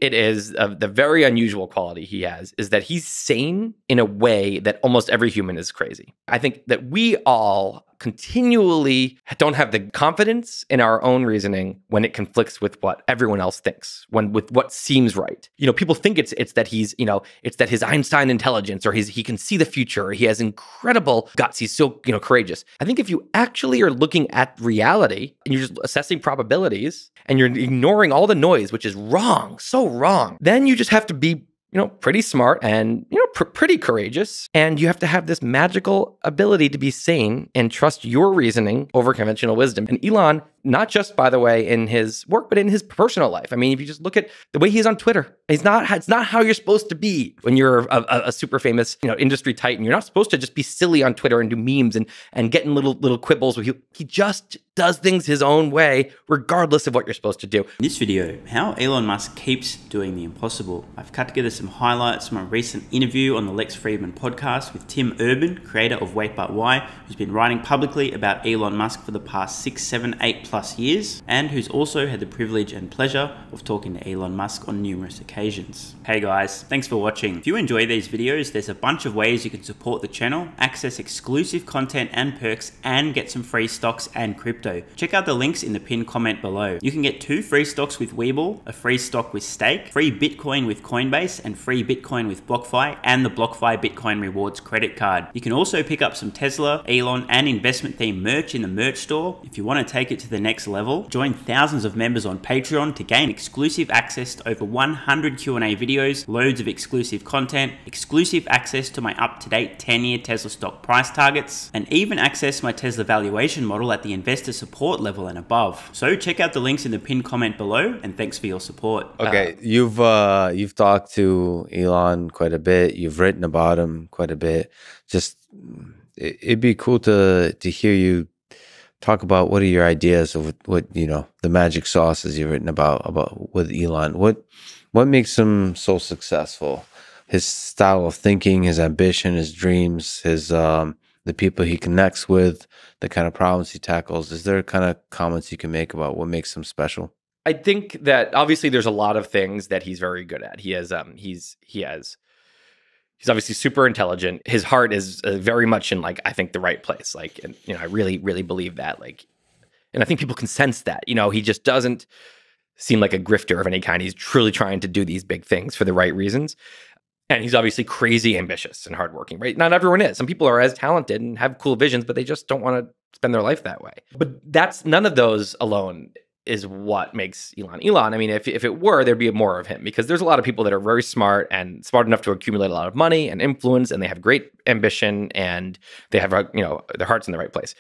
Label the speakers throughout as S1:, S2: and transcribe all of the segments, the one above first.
S1: it is the very unusual quality he has is that he's sane in a way that almost every human is crazy. I think that we all continually don't have the confidence in our own reasoning when it conflicts with what everyone else thinks, with what seems right. People think it's that he's, it's that his Einstein intelligence, or he can see the future, or he has incredible guts. He's so, courageous. I think if you actually are looking at reality and you're just assessing probabilities and you're ignoring all the noise, which is wrong, so wrong, then you just have to be pretty smart and, pretty courageous. And you have to have this magical ability to be sane and trust your reasoning over conventional wisdom. And Elon, not just, by the way, in his work, but in his personal life. I mean, if you just look at the way he's on Twitter, it's not how you're supposed to be when you're a super famous, industry titan. You're not supposed to just be silly on Twitter and do memes and get in little quibbles with you. He just does things his own way, regardless of what you're supposed to do.
S2: In this video, how Elon Musk keeps doing the impossible. I've cut together some highlights from a recent interview on the Lex Fridman podcast with Tim Urban, creator of Wait But Why, who's been writing publicly about Elon Musk for the past 6, 7, 8+ years, and who's also had the privilege and pleasure of talking to Elon Musk on numerous occasions. Hey guys, thanks for watching. If you enjoy these videos, there's a bunch of ways you can support the channel, access exclusive content and perks, and get some free stocks and crypto. Check out the links in the pinned comment below. You can get 2 free stocks with WeBull, a free stock with Stake, free Bitcoin with Coinbase, and free Bitcoin with BlockFi, and the BlockFi Bitcoin Rewards credit card. You can also pick up some Tesla, Elon, and investment themed merch in the merch store. If you want to take it to the next level, join thousands of members on Patreon to gain exclusive access to over 100 Q&A videos, loads of exclusive content, exclusive access to my up-to-date 10-year Tesla stock price targets, and even access my Tesla valuation model at the investor support level and above. So check out the links in the pinned comment below, and thanks for your support.
S3: Okay, you've talked to Elon quite a bit. You've written about him quite a bit. Just it'd be cool to hear you talk about what are your ideas of what the magic sauces you've written about with Elon. What makes him so successful? His style of thinking, his ambition, his dreams, his the people he connects with, the kind of problems he tackles. Is there kind of comments you can make about what makes him special?
S1: I think that obviously there's a lot of things that he's very good at. He's obviously super intelligent. His heart is very much in I think the right place. And, I really, really believe that. And I think people can sense that. He just doesn't seem like a grifter of any kind. He's truly trying to do these big things for the right reasons. And he's obviously crazy ambitious and hardworking, right? Not everyone is. Some people are as talented and have cool visions, but they just don't want to spend their life that way. But none of those alone is what makes Elon Elon. I mean, if it were, there'd be more of him, because there's a lot of people that are very smart and smart enough to accumulate a lot of money and influence, and they have great ambition, and they have their heart's in the right place.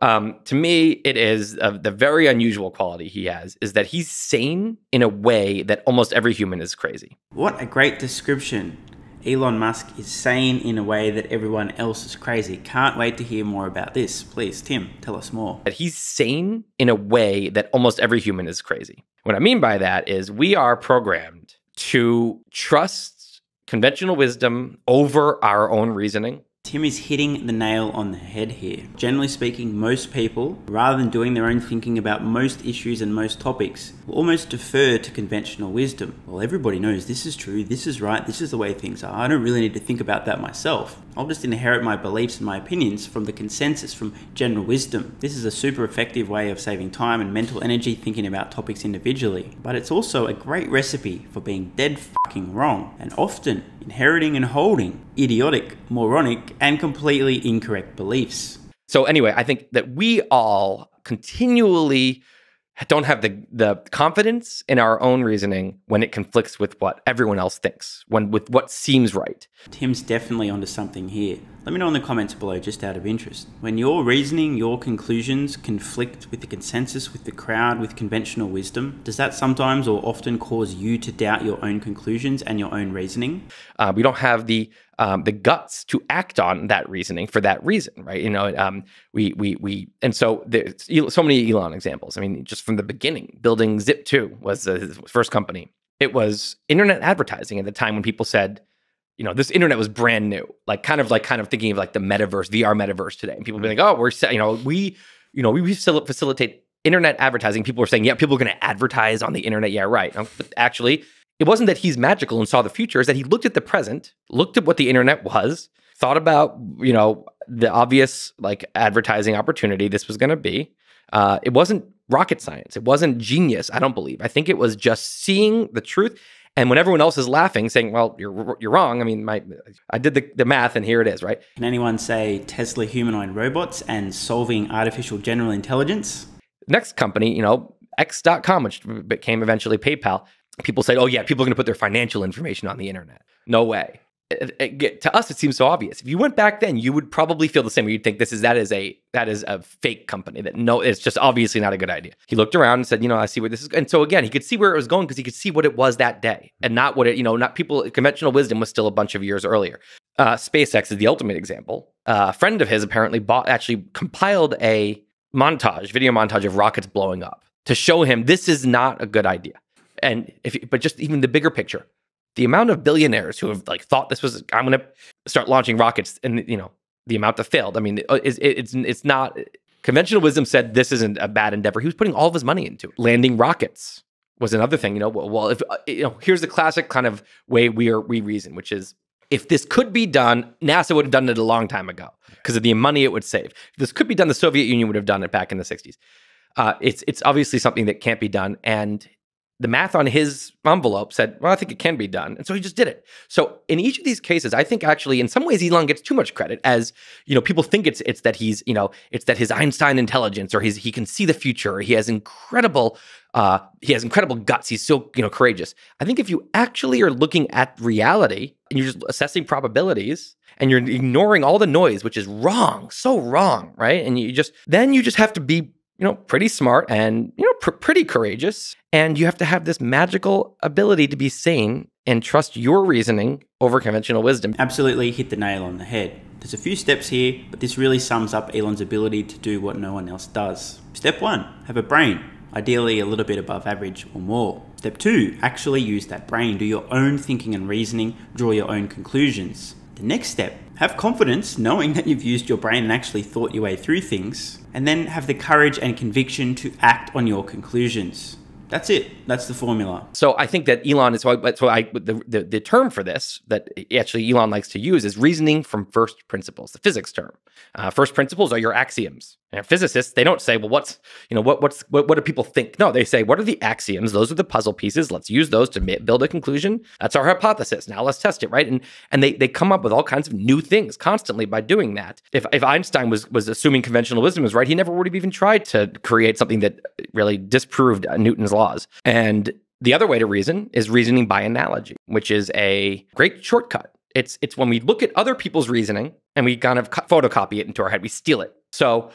S1: To me, it is the very unusual quality he has is that he's sane in a way that almost every human is crazy.
S2: What a great description. Elon Musk is sane in a way that everyone else is crazy. Can't wait to hear more about this. Please, Tim, tell us more.
S1: That he's sane in a way that almost every human is crazy. What I mean by that is we are programmed to trust conventional wisdom over our own reasoning.
S2: Tim is hitting the nail on the head here. Generally speaking, most people, rather than doing their own thinking about most issues and most topics, will almost defer to conventional wisdom. Well, everybody knows this is true, this is right, this is the way things are. I don't really need to think about that myself. I'll just inherit my beliefs and my opinions from the consensus, from general wisdom. This is a super effective way of saving time and mental energy thinking about topics individually. But it's also a great recipe for being dead fucking wrong, and often inheriting and holding idiotic, moronic, and completely incorrect beliefs.
S1: So anyway, I think that we all continually don't have the confidence in our own reasoning when it conflicts with what everyone else thinks, with what seems right.
S2: Tim's definitely onto something here. Let me know in the comments below, just out of interest. When your reasoning, your conclusions conflict with the consensus, with the crowd, with conventional wisdom, does that sometimes or often cause you to doubt your own conclusions and your own reasoning?
S1: We don't have the guts to act on that reasoning for that reason, right? And so there's so many Elon examples. I mean, just from the beginning, building Zip2 was his first company. It was internet advertising at the time when people said, this internet was brand new, kind of thinking of the metaverse, VR metaverse today. And people be like, oh, we facilitate internet advertising. People were saying, yeah, people are going to advertise on the internet. Yeah, right. But actually, It wasn't that he's magical and saw the future, it's that he looked at the present, looked at what the internet was, thought about, the obvious like advertising opportunity this was going to be. It wasn't rocket science. It wasn't genius, I don't believe. I think it was just seeing the truth. And when everyone else is laughing, saying, well, you're wrong. I mean, I did the math and here it is, right?
S2: Can anyone say Tesla humanoid robots and solving artificial general intelligence?
S1: Next company, X.com, which became eventually PayPal. People said, oh yeah, people are going to put their financial information on the internet. No way. To us, it seems so obvious. If you went back then, you would probably feel the same way. You'd think that is a fake company. It's just obviously not a good idea. He looked around and said, I see where this is. And so again, he could see where it was going because he could see what it was that day, and not what it, not people. Conventional wisdom was still a bunch of years earlier. SpaceX is the ultimate example. A friend of his apparently actually compiled a video montage of rockets blowing up to show him this is not a good idea. And but just even the bigger picture. The amount of billionaires who have like thought this was, I'm going to start launching rockets, and the amount that failed. I mean, it's not. Conventional wisdom said this isn't a bad endeavor. He was putting all of his money into it. Landing rockets was another thing. Well, if here's the classic kind of way we reason, which is if this could be done, NASA would have done it a long time ago because of the money it would save. If this could be done, the Soviet Union would have done it back in the 60s. It's obviously something that can't be done, and the math on his envelope said, well, I think it can be done. And so he just did it. So in each of these cases, I think actually in some ways Elon gets too much credit, as, people think it's that he's, it's that his Einstein intelligence, or he can see the future, or he has incredible guts. He's so, courageous. I think if you actually are looking at reality and you're just assessing probabilities and you're ignoring all the noise, which is wrong, so wrong, right? And you just have to be pretty smart and, pretty courageous. And you have to have this magical ability to be sane and trust your reasoning over conventional wisdom.
S2: Absolutely hit the nail on the head. There's a few steps here, but this really sums up Elon's ability to do what no one else does. Step 1, have a brain, ideally a little bit above average or more. Step 2, actually use that brain, do your own thinking and reasoning, draw your own conclusions. The next step, have confidence knowing that you've used your brain and actually thought your way through things, and then have the courage and conviction to act on your conclusions. That's it. That's the formula.
S1: So I think that Elon is the term for this that actually Elon likes to use is reasoning from first principles, the physics term. First principles are your axioms. And physicists, they don't say, well, what do people think? No, they say, what are the axioms? Those are the puzzle pieces. Let's use those to build a conclusion. That's our hypothesis. Now let's test it, right? And they come up with all kinds of new things constantly by doing that. If Einstein was assuming conventional wisdom was right, he never would have even tried to create something that really disproved Newton's laws. And the other way to reason is reasoning by analogy, which is a great shortcut. It's when we look at other people's reasoning and we kind of photocopy it into our head, we steal it. So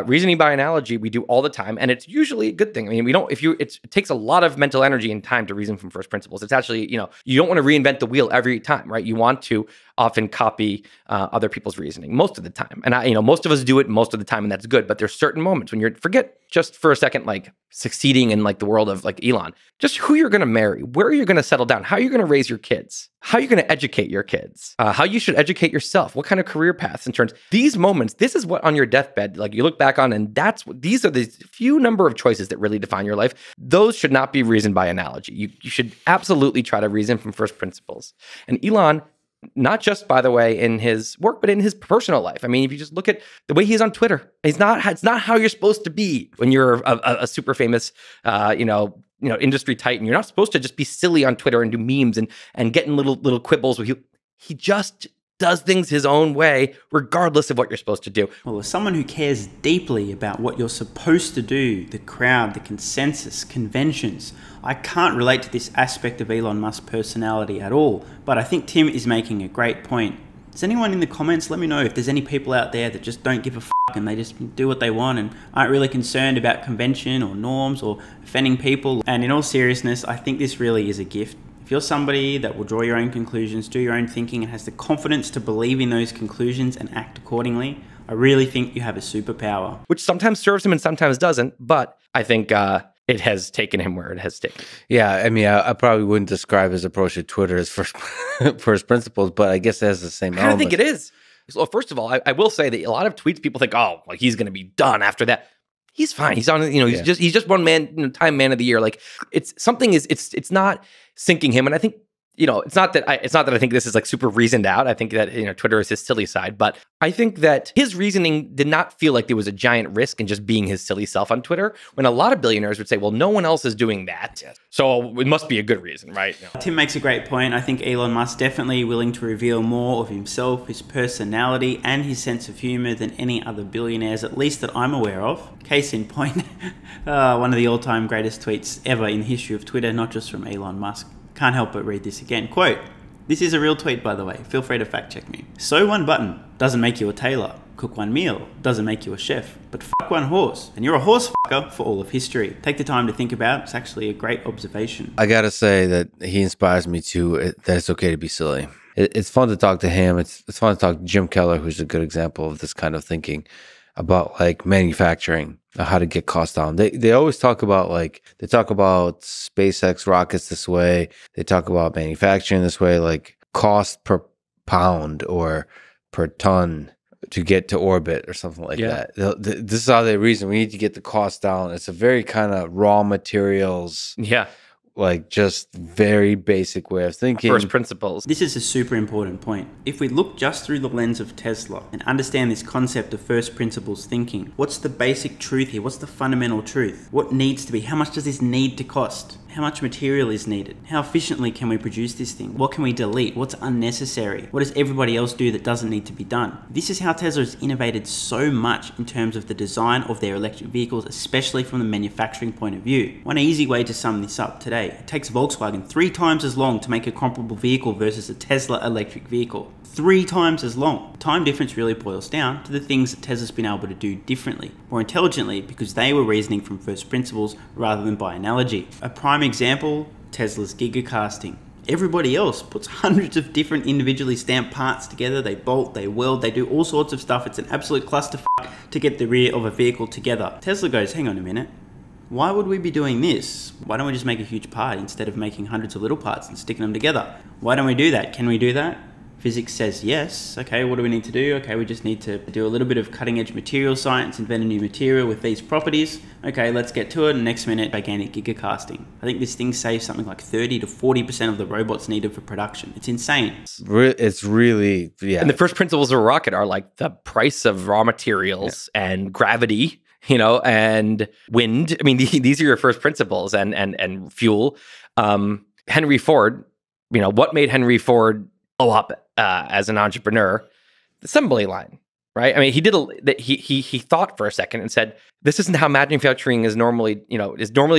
S1: reasoning by analogy, we do all the time, and it's usually a good thing. I mean, it takes a lot of mental energy and time to reason from first principles. It's actually, you don't want to reinvent the wheel every time, right? You want to often copy other people's reasoning most of the time. And most of us do it most of the time, and that's good. But there's certain moments when forget just for a second, like succeeding in like the world of like Elon, just who you're going to marry, where you're going to settle down, how you're going to raise your kids, how you're going to educate your kids, how you should educate yourself, what kind of career paths and turns. These moments, this is what on your deathbed, like you look back on, and these are the few number of choices that really define your life. Those should not be reasoned by analogy. You should absolutely try to reason from first principles. And Elon, not just, by the way, in his work, but in his personal life. I mean, if you just look at the way he's on Twitter, it's not how you're supposed to be when you're a super famous, industry titan. You're not supposed to just be silly on Twitter and do memes and get in little quibbles with you. He just does things his own way, regardless of what you're supposed to do.
S2: Well, as someone who cares deeply about what you're supposed to do, the crowd, the consensus, conventions, I can't relate to this aspect of Elon Musk's personality at all. But I think Tim is making a great point. Does anyone in the comments let me know if there's any people out there that just don't give a fuck and they just do what they want and aren't really concerned about convention or norms or offending people? And in all seriousness, I think this really is a gift. If you're somebody that will draw your own conclusions, do your own thinking, and has the confidence to believe in those conclusions and act accordingly, I really think you have a superpower.
S1: Which sometimes serves him and sometimes doesn't, but I think it has taken him where it has taken.
S3: Yeah, I mean, I probably wouldn't describe his approach to Twitter as first principles, but I guess it has the same element.
S1: I don't think it is. Well, first of all, I will say that a lot of tweets, people think, oh, like he's going to be done after that. he's fine. He's on, he's just one man, Time Man of the Year. Like it's not sinking him. And I think, it's not that I think this is like super reasoned out. I think that, Twitter is his silly side, but I think that his reasoning did not feel like there was a giant risk in just being his silly self on Twitter, when a lot of billionaires would say, well, no one else is doing that. So it must be a good reason, right?
S2: Tim makes a great point. I think Elon Musk definitely willing to reveal more of himself, his personality, and his sense of humor than any other billionaires, at least that I'm aware of. Case in point, one of the all-time greatest tweets ever in the history of Twitter, not just from Elon Musk. Can't help but read this again. Quote, "This is a real tweet, by the way. Feel free to fact check me. Sew one button doesn't make you a tailor. Cook one meal doesn't make you a chef. But fuck one horse, and you're a horse fucker for all of history." Take the time to think about it. It's actually a great observation.
S3: I gotta say that he inspires me too, that it's okay to be silly. It's fun to talk to him. It's fun to talk to Jim Keller, who's a good example of this kind of thinking about like manufacturing, how to get costs down. They always talk about they talk about SpaceX rockets this way. They talk about manufacturing this way, like cost per pound or per ton to get to orbit or something like that. This is how they reason. We need to get the cost down. It's a very kind of raw materials.
S1: Yeah.
S3: Like just very basic way of thinking.
S1: First principles.
S2: This is a super important point. If we look just through the lens of Tesla and understand this concept of first principles thinking, what's the basic truth here? What's the fundamental truth? What needs to be? How much does this need to cost? How much material is needed? How efficiently can we produce this thing? What can we delete? What's unnecessary? What does everybody else do that doesn't need to be done? This is how Tesla has innovated so much in terms of the design of their electric vehicles, especially from the manufacturing point of view. One easy way to sum this up today, it takes Volkswagen 3 times as long to make a comparable vehicle versus a Tesla electric vehicle. 3 times as long. Time difference really boils down to the things that Tesla's been able to do differently, more intelligently, because they were reasoning from first principles rather than by analogy. A prime example, Tesla's gigacasting. Everybody else puts hundreds of different individually stamped parts together. They bolt, they weld, they do all sorts of stuff. It's an absolute clusterfuck to get the rear of a vehicle together. Tesla goes, hang on a minute. Why would we be doing this? Why don't we just make a huge part instead of making hundreds of little parts and sticking them together? Why don't we do that? Can we do that? Physics says yes. Okay, what do we need to do? Okay, we just need to do a little bit of cutting edge material science, invent a new material with these properties. Okay, let's get to it. And next minute, gigantic gigacasting. I think this thing saves something like 30 to 40% of the robots needed for production. It's insane.
S3: It's really, yeah.
S1: And the first principles of a rocket are like the price of raw materials and gravity, and wind. I mean, these are your first principles, and fuel. Henry Ford, what made Henry Ford blow up as an entrepreneur? The assembly line, right? I mean, he thought for a second and said, this isn't how manufacturing is normally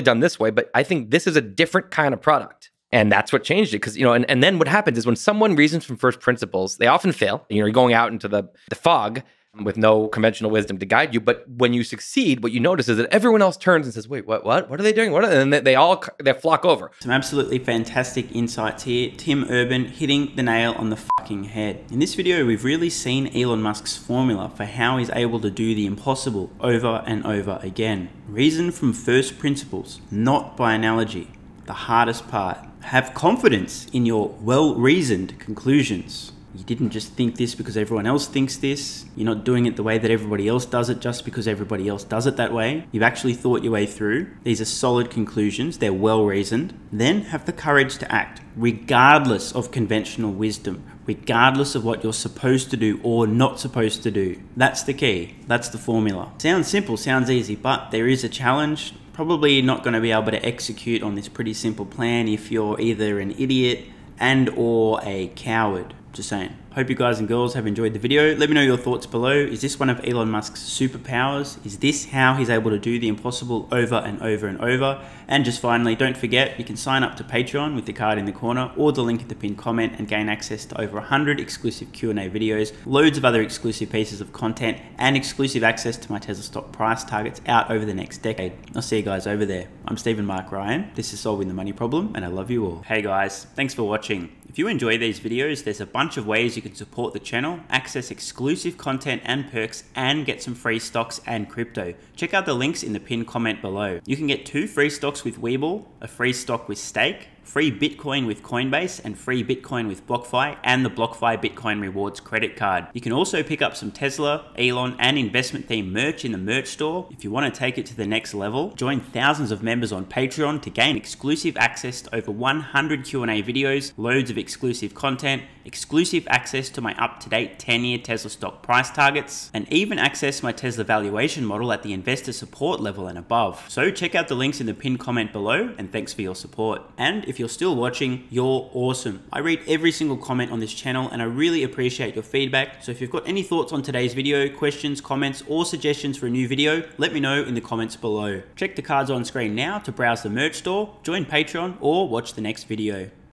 S1: done this way, but I think this is a different kind of product. And that's what changed it. Because, and then what happens is when someone reasons from first principles, they often fail. You're going out into the fog with no conventional wisdom to guide you. But when you succeed, what you notice is that everyone else turns and says, wait, what are they doing? And they flock over.
S2: Some absolutely fantastic insights here. Tim Urban hitting the nail on the fucking head. In this video, we've really seen Elon Musk's formula for how he's able to do the impossible over and over again. Reason from first principles, not by analogy. The hardest part. Have confidence in your well-reasoned conclusions. You didn't just think this because everyone else thinks this. You're not doing it the way that everybody else does it just because everybody else does it that way. You've actually thought your way through. These are solid conclusions. They're well-reasoned. Then have the courage to act, regardless of conventional wisdom, regardless of what you're supposed to do or not supposed to do. That's the key. That's the formula. Sounds simple, sounds easy, but there is a challenge. Probably not going to be able to execute on this pretty simple plan if you're either an idiot and or a coward. Just saying. Hope you guys and girls have enjoyed the video. Let me know your thoughts below. Is this one of Elon Musk's superpowers? Is this how he's able to do the impossible over and over and over? And just finally, don't forget, you can sign up to Patreon with the card in the corner or the link in the pinned comment and gain access to over 100 exclusive Q&A videos, loads of other exclusive pieces of content, and exclusive access to my Tesla stock price targets out over the next decade. I'll see you guys over there. I'm Stephen Mark Ryan. This is Solving the Money Problem, and I love you all. Hey guys, thanks for watching. If you enjoy these videos, there's a bunch of ways you can support the channel, access exclusive content and perks, and get some free stocks and crypto. Check out the links in the pinned comment below. You can get 2 free stocks with WeBull, a free stock with Stake, free Bitcoin with Coinbase, and free Bitcoin with BlockFi, and the BlockFi Bitcoin Rewards credit card. You can also pick up some Tesla, Elon, and investment themed merch in the merch store. If you want to take it to the next level, join thousands of members on Patreon to gain exclusive access to over 100 Q&A videos, loads of exclusive content, exclusive access to my up-to-date 10-year Tesla stock price targets, and even access my Tesla valuation model at the investor support level and above. So check out the links in the pinned comment below, and thanks for your support. And if you're still watching, you're awesome. I read every single comment on this channel and I really appreciate your feedback. So if you've got any thoughts on today's video, questions, comments, or suggestions for a new video, let me know in the comments below. Check the cards on screen now to browse the merch store, join Patreon, or watch the next video.